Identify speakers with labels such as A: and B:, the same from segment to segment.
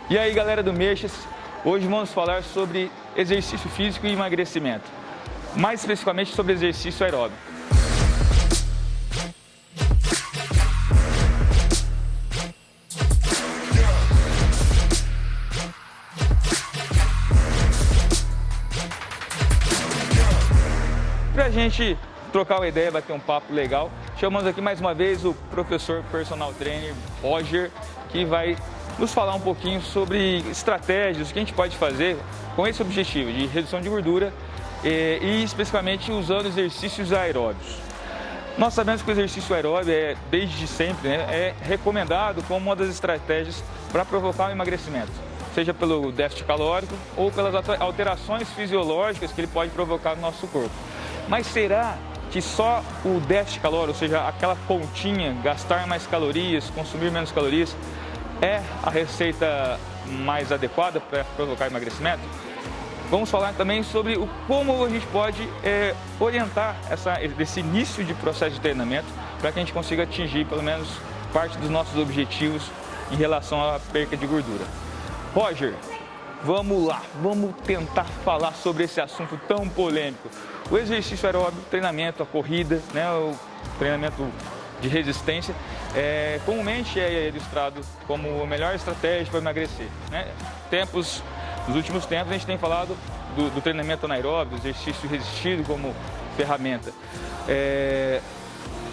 A: E aí, galera do Meixas, hoje vamos falar sobre exercício físico e emagrecimento, mais especificamente sobre exercício aeróbico. Para a gente trocar uma ideia, bater um papo legal, chamamos aqui mais uma vez o professor personal trainer Roger, que vai nos falar um pouquinho sobre estratégias, o que a gente pode fazer com esse objetivo de redução de gordura e especificamente usando exercícios aeróbicos. Nós sabemos que o exercício aeróbico desde sempre, é recomendado como uma das estratégias para provocar o emagrecimento, seja pelo déficit calórico ou pelas alterações fisiológicas que ele pode provocar no nosso corpo. Mas será que só o déficit calórico, ou seja, aquela continha, gastar mais calorias, consumir menos calorias, é a receita mais adequada para provocar emagrecimento? Vamos falar também sobre como a gente pode orientar esse início de processo de treinamento para que a gente consiga atingir pelo menos parte dos nossos objetivos em relação à perca de gordura. Roger, vamos lá, vamos tentar falar sobre esse assunto tão polêmico. O exercício aeróbico, o treinamento, a corrida, o treinamento de resistência, comumente é ilustrado como a melhor estratégia para emagrecer. Nos últimos tempos a gente tem falado do treinamento anaeróbico, do exercício resistido como ferramenta.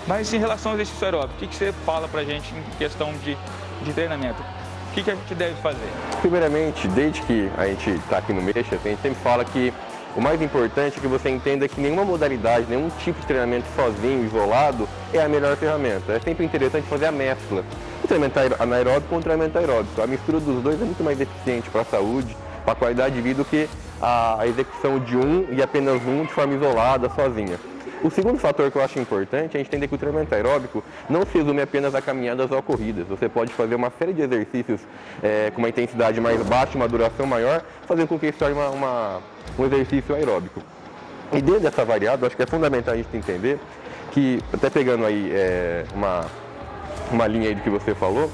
A: Mas em relação ao exercício aeróbico, o que você fala para a gente em questão de treinamento? O que a gente deve fazer?
B: Primeiramente, desde que a gente está aqui no Meixas, a gente sempre fala que o mais importante é que você entenda que nenhuma modalidade, nenhum tipo de treinamento sozinho, isolado, é a melhor ferramenta. É sempre interessante fazer a mescla. O treinamento anaeróbico com o treinamento aeróbico. A mistura dos dois é muito mais eficiente para a saúde, para a qualidade de vida, do que a execução de um e apenas um de forma isolada, sozinha. O segundo fator que eu acho importante é a gente entender que o treinamento aeróbico não se resume apenas a caminhadas ou a corridas. Você pode fazer uma série de exercícios com uma intensidade mais baixa, uma duração maior, fazendo com que isso torne um exercício aeróbico. E dentro dessa variável, acho que é fundamental a gente entender que, até pegando aí uma linha aí do que você falou,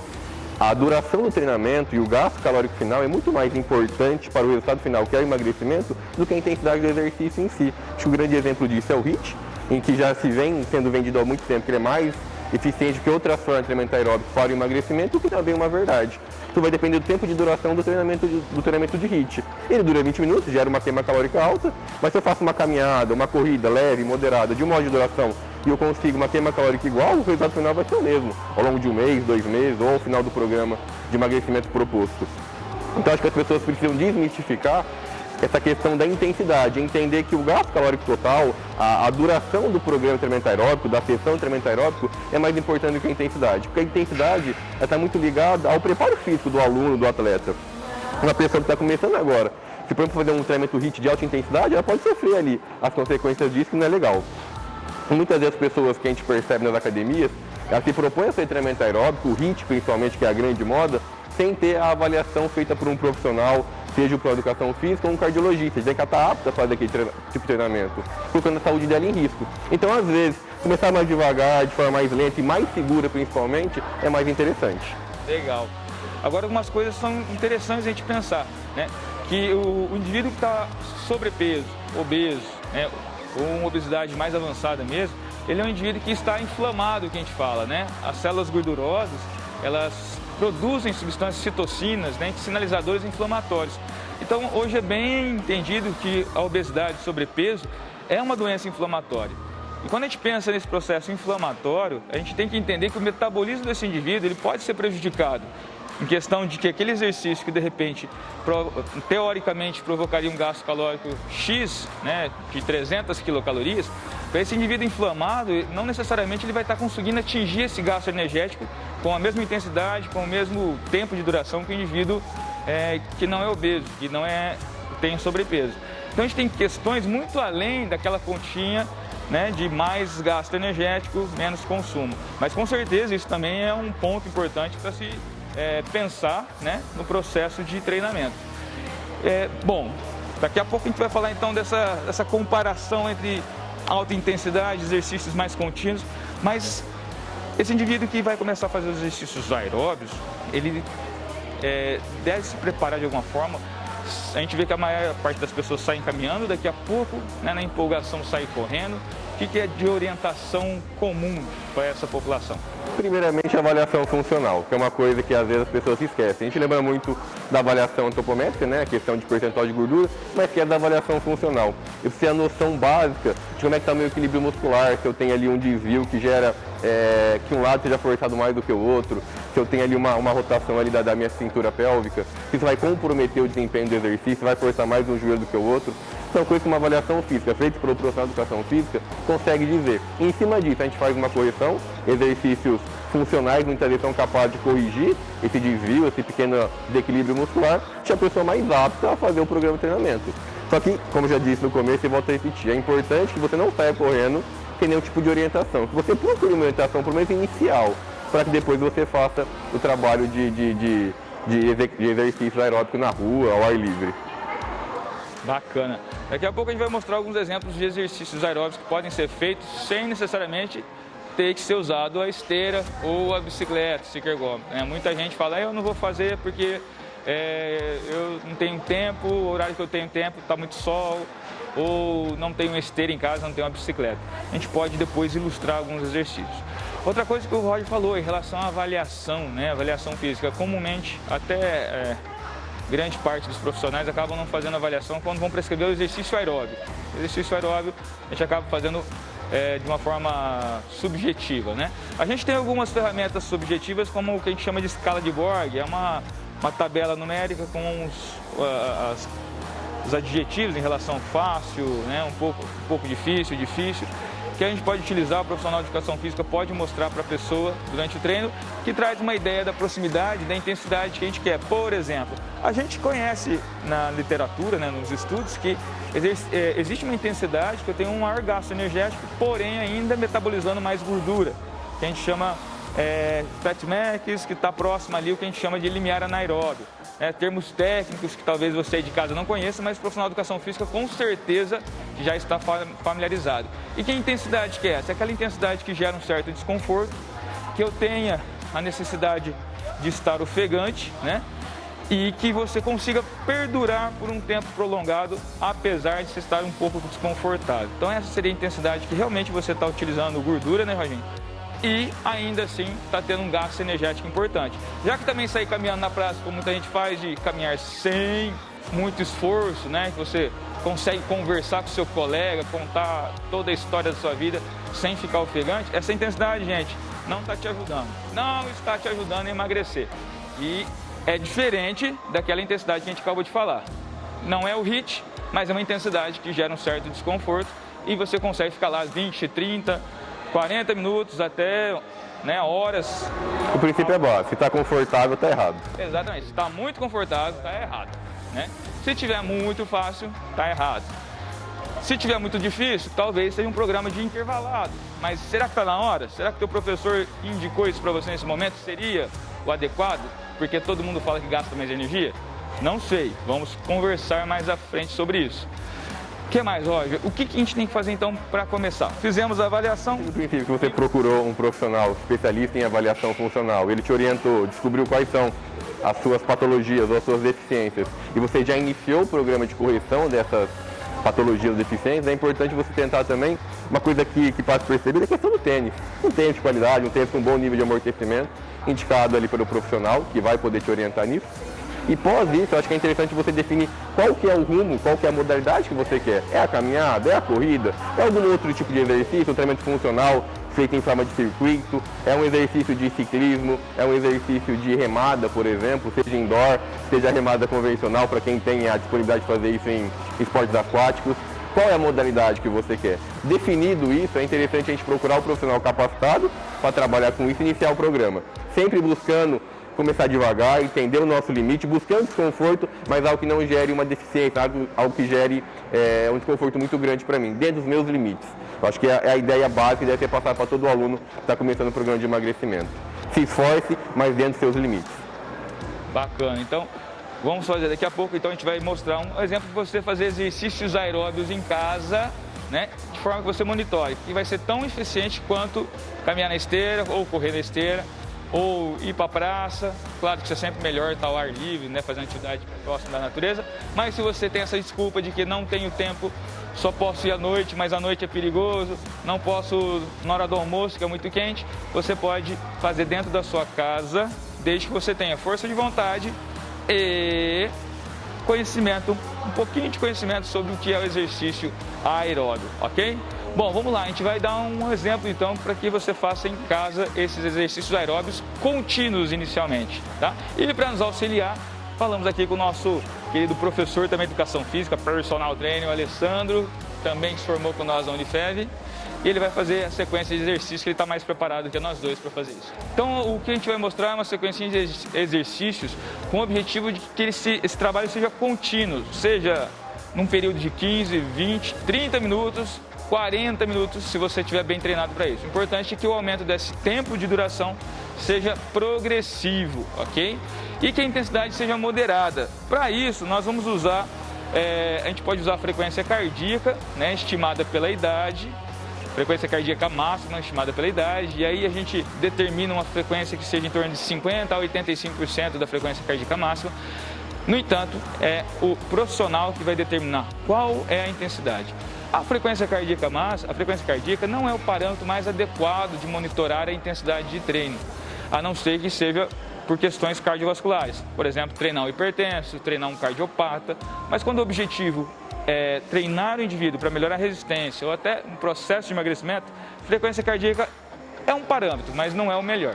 B: a duração do treinamento e o gasto calórico final é muito mais importante para o resultado final, que é o emagrecimento, do que a intensidade do exercício em si. Acho que um grande exemplo disso é o HIIT, em que já se vem sendo vendido há muito tempo, que ele é mais eficiente que outras formas de treinamento aeróbico para o emagrecimento, o que também é uma verdade. Isso vai depender do tempo de duração do treinamento de HIIT. Ele dura 20 minutos, gera uma queima calórica alta, mas se eu faço uma caminhada, uma corrida leve, moderada, de uma hora de duração, e eu consigo uma queima calórica igual, o resultado final vai ser o mesmo, ao longo de um mês, 2 meses, ou ao final do programa de emagrecimento proposto. Então acho que as pessoas precisam desmistificar essa questão da intensidade, entender que o gasto calórico total, a duração do programa de treinamento aeróbico, da sessão de treinamento aeróbico, é mais importante do que a intensidade, porque a intensidade está muito ligada ao preparo físico do aluno, do atleta. Uma pessoa que está começando agora, se for fazer um treinamento HIIT de alta intensidade, ela pode sofrer ali as consequências disso, que não é legal. Muitas vezes as pessoas que a gente percebe nas academias, elas se propõem a fazer treinamento aeróbico, o HIIT principalmente, que é a grande moda, sem ter a avaliação feita por um profissional, seja por educação física ou um cardiologista, já que ela está apta a fazer aquele tipo de treinamento, colocando a saúde dela em risco. Então, às vezes, começar mais devagar, de forma mais lenta e mais segura, principalmente, é mais interessante.
A: Legal. Agora, algumas coisas são interessantes a gente pensar, que o indivíduo que está sobrepeso, obeso, ou uma obesidade mais avançada mesmo, ele é um indivíduo que está inflamado, que a gente fala, As células gordurosas, elas produzem substâncias citocinas, sinalizadores inflamatórios. Então, hoje é bem entendido que a obesidade e sobrepeso é uma doença inflamatória. E quando a gente pensa nesse processo inflamatório, a gente tem que entender que o metabolismo desse indivíduo ele pode ser prejudicado, em questão de que aquele exercício que de repente, teoricamente, provocaria um gasto calórico X, de 300 quilocalorias, para esse indivíduo inflamado, não necessariamente ele vai estar conseguindo atingir esse gasto energético com a mesma intensidade, com o mesmo tempo de duração que o indivíduo que não é obeso, que não tem sobrepeso. Então a gente tem questões muito além daquela continha de mais gasto energético, menos consumo. Mas com certeza isso também é um ponto importante para se pensar no processo de treinamento. Bom, daqui a pouco a gente vai falar então dessa comparação entre alta intensidade, exercícios mais contínuos, mas esse indivíduo que vai começar a fazer os exercícios aeróbios, ele deve se preparar de alguma forma. A gente vê que a maior parte das pessoas saem caminhando, daqui a pouco, né, na empolgação, sai correndo. O que é de orientação comum para essa população?
B: Primeiramente, a avaliação funcional, que é uma coisa que às vezes as pessoas se esquecem. A gente lembra muito da avaliação antropométrica, né, a questão de percentual de gordura, mas que é da avaliação funcional. Eu preciso ter a noção básica de como é que está o meu equilíbrio muscular, se eu tenho ali um desvio que gera que um lado seja forçado mais do que o outro, se eu tenho ali uma rotação ali da minha cintura pélvica, se isso vai comprometer o desempenho do exercício, vai forçar mais um joelho do que o outro. São coisas que uma avaliação física, feita pelo profissional de educação física, consegue dizer. E em cima disso, a gente faz uma correção, exercícios funcionais muitas vezes são capazes de corrigir esse desvio, esse pequeno desequilíbrio muscular, deixa a pessoa mais apta a fazer o programa de treinamento. Só que, como já disse no começo e volto a repetir, é importante que você não saia correndo sem nenhum tipo de orientação, que você procure uma orientação, pelo menos inicial, para que depois você faça o trabalho de exercício aeróbico na rua, ao ar livre.
A: Bacana. Daqui a pouco a gente vai mostrar alguns exemplos de exercícios aeróbicos que podem ser feitos sem necessariamente ter que ser usado a esteira ou a bicicleta, stick ergômetro. Muita gente fala, eu não vou fazer porque eu não tenho tempo, o horário que eu tenho tempo está muito sol, ou não tenho esteira em casa, não tenho uma bicicleta. A gente pode depois ilustrar alguns exercícios. Outra coisa que o Roger falou em relação à avaliação, avaliação física, comumente até grande parte dos profissionais acabam não fazendo avaliação quando vão prescrever o exercício aeróbico. O exercício aeróbico a gente acaba fazendo de uma forma subjetiva, A gente tem algumas ferramentas subjetivas como o que a gente chama de escala de Borg, é uma tabela numérica com os adjetivos em relação fácil, um pouco difícil, que a gente pode utilizar, o profissional de educação física pode mostrar para a pessoa durante o treino, que traz uma ideia da proximidade, da intensidade que a gente quer. Por exemplo, a gente conhece na literatura, nos estudos, que existe uma intensidade que eu tenho um maior gasto energético, porém ainda metabolizando mais gordura, que a gente chama fat max, que está próximo ali o que a gente chama de limiar anaeróbio. Termos técnicos que talvez você aí de casa não conheça, mas o profissional de educação física com certeza já está familiarizado. E que intensidade que é essa? É aquela intensidade que gera um certo desconforto, que eu tenha a necessidade de estar ofegante, e que você consiga perdurar por um tempo prolongado, apesar de você estar um pouco desconfortável. Então essa seria a intensidade que realmente você está utilizando gordura, Roginho? E ainda assim está tendo um gasto energético importante. Já que também sair caminhando na praça, como muita gente faz, de caminhar sem muito esforço, que você consegue conversar com seu colega, contar toda a história da sua vida sem ficar ofegante, essa intensidade, gente, não está te ajudando. Não está te ajudando a emagrecer. E é diferente daquela intensidade que a gente acabou de falar. Não é o HIIT, mas é uma intensidade que gera um certo desconforto e você consegue ficar lá 20, 30, 40 minutos até horas.
B: O princípio é básico, se está confortável, está errado.
A: Exatamente, se está muito confortável, está errado. Se tiver muito fácil, está errado. Se tiver muito difícil, talvez seja um programa de intervalado. Mas será que está na hora? Será que o teu professor indicou isso para você nesse momento? Seria o adequado? Porque todo mundo fala que gasta mais energia? Não sei, vamos conversar mais à frente sobre isso. O que mais, Roger? O que a gente tem que fazer então para começar? Fizemos a avaliação.
B: No princípio que você procurou um profissional especialista em avaliação funcional, ele te orientou, descobriu quais são as suas patologias ou as suas deficiências, e você já iniciou o programa de correção dessas patologias ou deficiências, é importante você tentar também, uma coisa que passa percebida, é a questão do tênis. Um tênis de qualidade, um tênis com um bom nível de amortecimento, indicado ali pelo profissional, que vai poder te orientar nisso. E pós isso, eu acho que é interessante você definir qual que é o rumo, qual que é a modalidade que você quer. É a caminhada, é a corrida, é algum outro tipo de exercício, um treinamento funcional feito em forma de circuito, é um exercício de ciclismo, é um exercício de remada, por exemplo, seja indoor, seja remada convencional, para quem tem a disponibilidade de fazer isso em esportes aquáticos. Qual é a modalidade que você quer? Definido isso, é interessante a gente procurar o profissional capacitado para trabalhar com isso e iniciar o programa. Sempre buscando começar devagar, entender o nosso limite, buscando desconforto, mas algo que não gere uma deficiência, algo que gere um desconforto muito grande para mim, dentro dos meus limites. Eu acho que é a ideia básica que deve ser passada para todo aluno que está começando o programa de emagrecimento. Se esforce, mas dentro dos seus limites.
A: Bacana. Então, vamos fazer daqui a pouco, então a gente vai mostrar um exemplo de você fazer exercícios aeróbios em casa, de forma que você monitore, que vai ser tão eficiente quanto caminhar na esteira, ou correr na esteira, ou ir para a praça, claro que é sempre melhor estar ao ar livre, né, fazendo atividade próxima da natureza, mas se você tem essa desculpa de que não tenho tempo, só posso ir à noite, mas à noite é perigoso, não posso na hora do almoço, que é muito quente, você pode fazer dentro da sua casa, desde que você tenha força de vontade e conhecimento, um pouquinho de conhecimento sobre o que é o exercício aeróbio, ok? Bom, vamos lá, a gente vai dar um exemplo então para que você faça em casa esses exercícios aeróbios contínuos inicialmente, tá? E para nos auxiliar, falamos aqui com o nosso querido professor também de Educação Física, personal trainer, o Alessandro, também se formou com nós na Unifev, e ele vai fazer a sequência de exercícios que ele está mais preparado que nós dois para fazer isso. Então, o que a gente vai mostrar é uma sequência de exercícios com o objetivo de que esse trabalho seja contínuo, seja num período de 15, 20, 30 minutos, 40 minutos, se você estiver bem treinado para isso. O importante é que o aumento desse tempo de duração seja progressivo, ok? E que a intensidade seja moderada. Para isso, nós vamos usar, a gente pode usar a frequência cardíaca, né, estimada pela idade, frequência cardíaca máxima estimada pela idade, e aí a gente determina uma frequência que seja em torno de 50% a 85% da frequência cardíaca máxima. No entanto, é o profissional que vai determinar qual é a intensidade. A frequência cardíaca não é o parâmetro mais adequado de monitorar a intensidade de treino, a não ser que seja por questões cardiovasculares. Por exemplo, treinar um hipertenso, treinar um cardiopata, mas quando o objetivo é treinar o indivíduo para melhorar a resistência ou até um processo de emagrecimento, frequência cardíaca é um parâmetro, mas não é o melhor.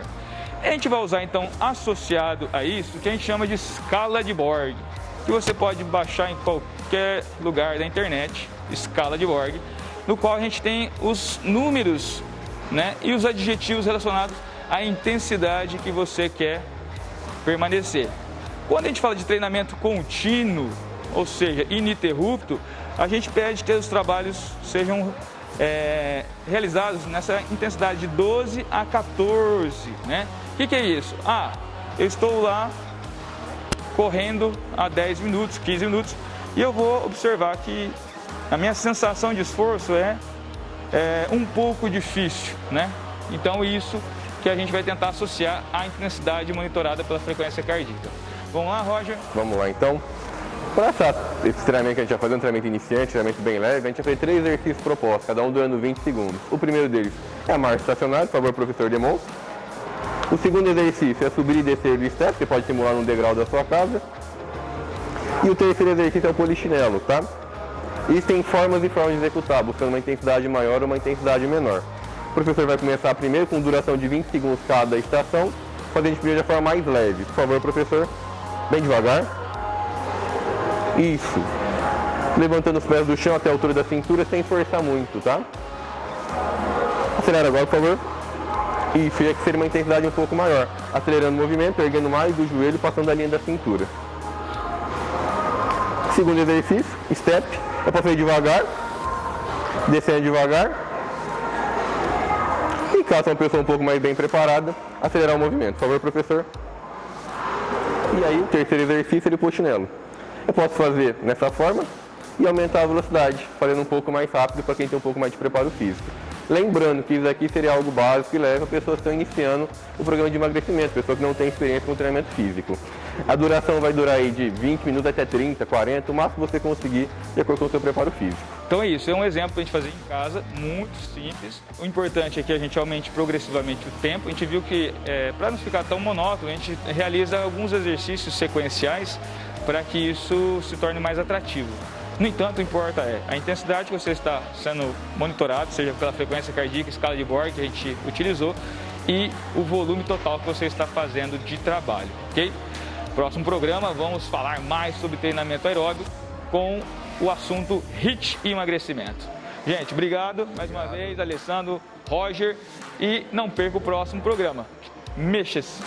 A: A gente vai usar então, associado a isso, o que a gente chama de escala de Borg, que você pode baixar em qualquer lugar da internet, escala de Borg, no qual a gente tem os números, né, e os adjetivos relacionados à intensidade que você quer permanecer. Quando a gente fala de treinamento contínuo, ou seja, ininterrupto, a gente pede que os trabalhos sejam realizados nessa intensidade de 12 a 14, né? O que é isso? Eu estou lá correndo há 10 minutos, 15 minutos, e eu vou observar que a minha sensação de esforço é um pouco difícil, né? Então isso que a gente vai tentar associar à intensidade monitorada pela frequência cardíaca. Vamos lá, Roger?
B: Vamos lá, então. Para esse treinamento que a gente vai fazer, um treinamento iniciante, treinamento bem leve, a gente vai fazer 3 exercícios propostos, cada um durando 20 segundos. O primeiro deles é a marcha estacionária, por favor, professor, demonstre. O segundo exercício é subir e descer do step, você pode simular num degrau da sua casa. E o terceiro exercício é o polichinelo, tá? Existem formas e formas de executar, buscando uma intensidade maior ou uma intensidade menor. O professor vai começar primeiro com duração de 20 segundos cada estação, fazendo primeiro de forma mais leve. Por favor, professor, bem devagar. Isso. Levantando os pés do chão até a altura da cintura, sem forçar muito, tá? Acelera agora, por favor. Isso, ia que seria uma intensidade um pouco maior. Acelerando o movimento, erguendo mais do joelho, passando a linha da cintura. Segundo exercício, step. Eu posso ir devagar, descendo devagar. E caso uma pessoa um pouco mais bem preparada, acelerar o movimento. Por favor, professor. E aí, o terceiro exercício é o polichinelo. Eu posso fazer nessa forma e aumentar a velocidade, fazendo um pouco mais rápido para quem tem um pouco mais de preparo físico. Lembrando que isso aqui seria algo básico que leva a pessoas que estão iniciando o programa de emagrecimento, pessoas que não têm experiência com treinamento físico. A duração vai durar aí de 20 minutos até 30, 40, o máximo que você conseguir, de acordo com o seu preparo físico.
A: Então é isso, é um exemplo para a gente fazer em casa, muito simples. O importante é que a gente aumente progressivamente o tempo. A gente viu que, para não ficar tão monótono, a gente realiza alguns exercícios sequenciais para que isso se torne mais atrativo. No entanto, o que importa é a intensidade que você está sendo monitorado, seja pela frequência cardíaca, escala de Borg que a gente utilizou, e o volume total que você está fazendo de trabalho, ok? Próximo programa, vamos falar mais sobre treinamento aeróbico com o assunto HIIT e emagrecimento. Gente, obrigado mais uma vez, Alessandro, Roger, e não perca o próximo programa. Mexa-se!